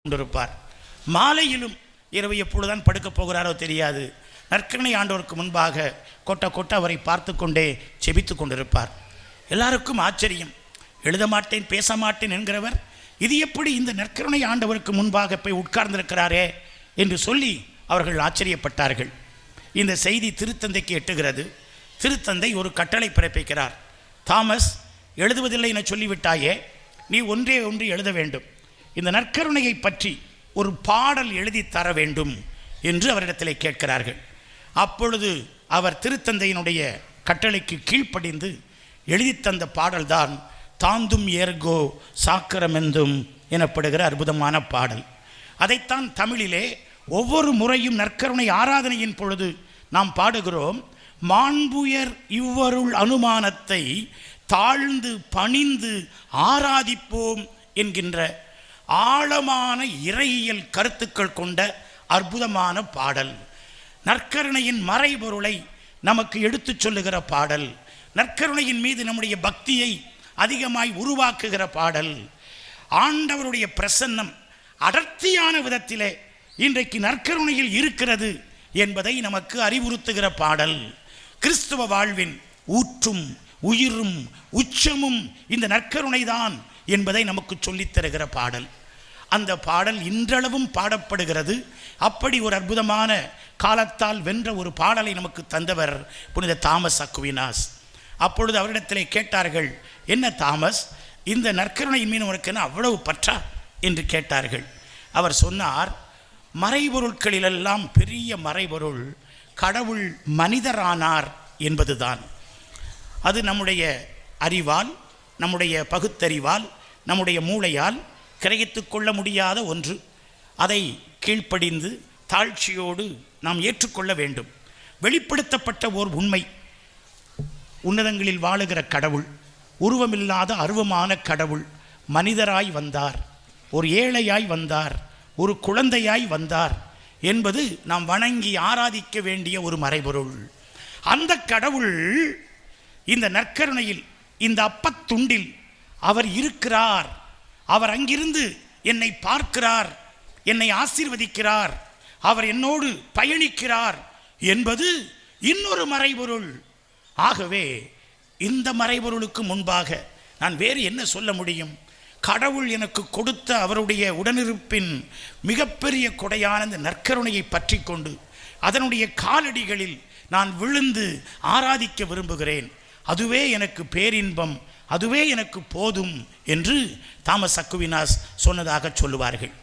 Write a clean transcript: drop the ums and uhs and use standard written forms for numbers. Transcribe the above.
கொண்டிருப்பார். மாலையிலும் இரவு எப்பொழுதுதான் படுக்கப் போகிறாரோ தெரியாது. நற்கருணை ஆண்டவருக்கு முன்பாக கொட்ட அவரை பார்த்து கொண்டே செபித்து கொண்டிருப்பார். எல்லாருக்கும் ஆச்சரியம். எழுத மாட்டேன் பேச மாட்டேன் என்கிறவர் இது எப்படி இந்த நற்கருணை ஆண்டவருக்கு முன்பாக போய் உட்கார்ந்திருக்கிறாரே என்று சொல்லி அவர்கள் ஆச்சரியப்பட்டார்கள். இந்த செய்தி திருத்தந்தைக்கு எட்டுகிறது. திருத்தந்தை ஒரு கட்டளை பிறப்பிக்கிறார். தாமஸ், எழுதுவதில்லை என சொல்லிவிட்டாயே, நீ ஒன்றே ஒன்று எழுத வேண்டும். இந்த நற்கருணையை பற்றி ஒரு பாடல் எழுதி தர வேண்டும் என்று அவரிடத்திலே கேட்கிறார்கள். அப்பொழுது அவர் திருத்தந்தையினுடைய கட்டளைக்கு கீழ்ப்படிந்து எழுதி தந்த பாடல்தான் தாந்தும் ஏர்கோ சாக்கரமெந்தும் எனப்படுகிற அற்புதமான பாடல். அதைத்தான் தமிழிலே ஒவ்வொரு முறையும் நற்கருணை ஆராதனையின் பொழுது நாம் பாடுகிறோம். மாண்புயர் இவ்வருள் அனுமானத்தை தாழ்ந்து பணிந்து ஆராதிப்போம் என்கின்ற ஆழமான இறையியல் கருத்துக்கள் கொண்ட அற்புதமான பாடல். நற்கருணையின் மறைபொருளை நமக்கு எடுத்துச் சொல்லுகிற பாடல். நற்கருணையின் மீது நம்முடைய பக்தியை அதிகமாய் உருவாக்குகிற பாடல். ஆண்டவருடைய பிரசன்னம் அடர்த்தியான விதத்திலே இன்றைக்கு நற்கருணையில் இருக்கிறது என்பதை நமக்கு அறிவுறுத்துகிற பாடல். கிறிஸ்துவ வாழ்வின் ஊற்றும் உயிரும் உச்சமும் இந்த நற்கருணைதான் என்பதை நமக்கு சொல்லித் தருகிற பாடல். அந்த பாடல் இன்றளவும் பாடப்படுகிறது. அப்படி ஒரு அற்புதமான காலத்தால் வென்ற ஒரு பாடலை நமக்கு தந்தவர் புனித தாமஸ் அக்வினாஸ். அப்பொழுது அவரிடத்திலே கேட்டார்கள், என்ன தாமஸ், இந்த நற்கருணையின் மீது உனக்கு என்ன அவ்வளவு பற்றா என்று கேட்டார்கள். அவர் சொன்னார், மறைபொருட்களிலெல்லாம் பெரிய மறைபொருள் கடவுள் மனிதரானார் என்பதுதான். அது நம்முடைய அறிவால், நம்முடைய பகுத்தறிவால், நம்முடைய மூளையால் கிரகித்து கொள்ள முடியாத ஒன்று. அதை கீழ்ப்படிந்து தாழ்ச்சியோடு நாம் ஏற்றுக்கொள்ள வேண்டும். வெளிப்படுத்தப்பட்ட ஓர் உண்மை, உன்னதங்களில் வாழுகிற கடவுள், உருவமில்லாத அருவமான கடவுள் மனிதராய் வந்தார், ஒரு ஏழையாய் வந்தார், ஒரு குழந்தையாய் வந்தார் என்பது நாம் வணங்கி ஆராதிக்க வேண்டிய ஒரு மறைபொருள். அந்த கடவுள் இந்த நற்கருணையில், இந்த அப்பத்துண்டில் அவர் இருக்கிறார். அவர் அங்கிருந்து என்னை பார்க்கிறார், என்னை ஆசீர்வதிக்கிறார், அவர் என்னோடு பயணிக்கிறார் என்பது இன்னொரு மறைபொருள். ஆகவே இந்த மறைபொருளுக்கு முன்பாக நான் வேறு என்ன சொல்ல முடியும்? கடவுள் எனக்கு கொடுத்த அவருடைய உடனிருப்பின் மிகப்பெரிய கொடையான இந்த நற்கருணையை பற்றி கொண்டு அதனுடைய காலடிகளில் நான் விழுந்து ஆராதிக்க விரும்புகிறேன். அதுவே எனக்கு பேரின்பம், அதுவே எனக்கு போதும் என்று தாமஸ் அக்வினாஸ் சொன்னதாக சொல்லுவார்கள்.